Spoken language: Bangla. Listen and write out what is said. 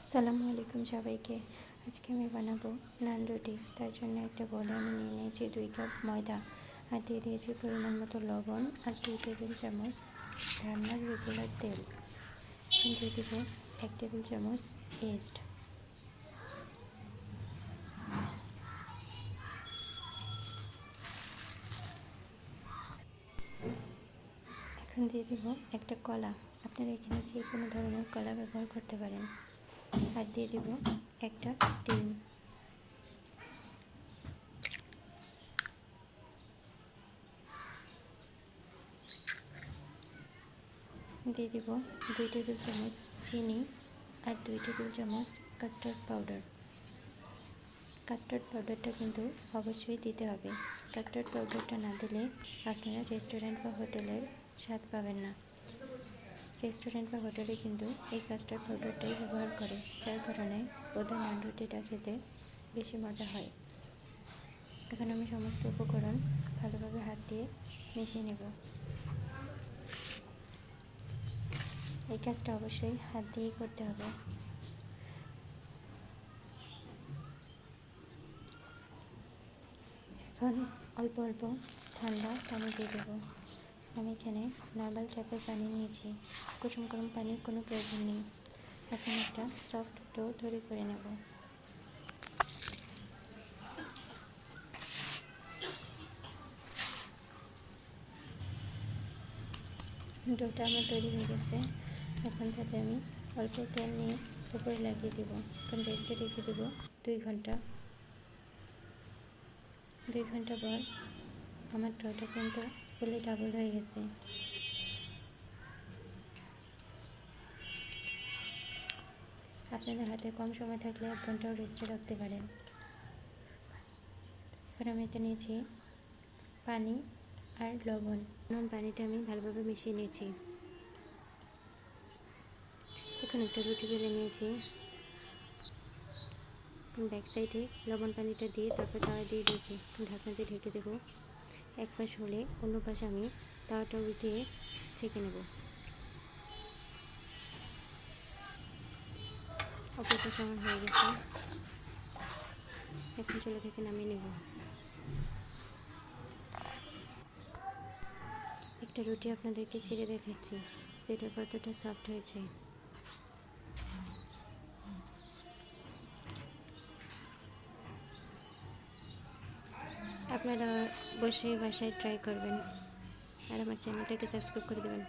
আসসালামু আলাইকুম সবাইকে। আজকে আমি বানাবো নান রুটি। তার জন্য একটা বলে আমি নিয়ে নিয়েছি 2 কাপ ময়দা, আর দিয়ে দিয়েছি পরিমাণ মতো লবণ আর 2 টেবিল চামচ রান্নার রেগুলার তেল। এখন দিয়ে দেবো 1 টেবিল চামচ ইস্ট। এখন দিয়ে দেবো একটা কলা, আপনারা এখানে যে কোনো ধরনের কলা ব্যবহার করতে পারেন। আর দিয়ে দেবো একটা ডিম। দিয়ে দেবো 2 টেবিল চামচ চিনি আর 2 টেবিল চামচ কাস্টার্ড পাউডার। কাস্টার্ড পাউডারটা কিন্তু অবশ্যই দিতে হবে। কাস্টার্ড পাউডারটা না দিলে আপনারা রেস্টুরেন্ট বা হোটেলের স্বাদ পাবেন না। রেস্টুরেন্ট বা হোটেলে কিন্তু এই কাস্টার্ড পাউডারটাই ব্যবহার করে, যার কারণে ওদের নান রুটিটা খেতে বেশি মজা হয়। এখন আমি সমস্ত উপকরণ ভালোভাবে হাত দিয়ে মিশিয়ে নেব। এই কাজটা অবশ্যই হাত দিয়েই করতে হবে। এখন অল্প অল্প ঠান্ডা পানি দিয়ে দেবো। আমি এখানে নর্মাল ট্যাপের পানি নিয়েছি, কুসুম গরম পানির কোনো প্রয়োজন নেই। এখন একটা সফট ডো তৈরি করে নেব। ডোটা আমার তৈরি হয়ে গেছে। এখন তাতে আমি অল্প তেল নিয়ে উপরে লাগিয়ে দেবো। এখন রেস্টে রেখে দেবো 2 ঘন্টা। 2 ঘন্টা পর আমার ডোটা কিন্তু ফুলে ডাবল হয়ে গেছে। আপনাদের হাতে কম সময় থাকলে 1 ঘন্টাও রেস্টে রাখতে পারেন। এখন আমি এতে নিয়েছি পানি আর লবণ। পানিটা আমি ভালোভাবে মিশিয়ে নিয়েছি। এখন একটা রুটি বেলে নিয়েছি। ব্যাক সাইডে লবণ পানিটা দিয়ে তারপর তাওয়া দিয়ে দিয়েছি। ঢাকনা দিয়ে ঢেকে দেবো। এক পাশ হলে অন্য পাশে আমি তাওয়াটা উল্টিয়ে ছেঁকে নেব। অপর পাশে আমার হয়ে গেছে। এখন চুলা থেকে নামিয়ে নেব। একটা রুটি আপনাদেরকে ছিঁড়ে দেখাচ্ছি যেটা কতটা সফট হয়েছে। আপনারা অবশ্যই বাসায় ট্রাই করবেন আর আমার চ্যানেলটাকে সাবস্ক্রাইব করে দেবেন।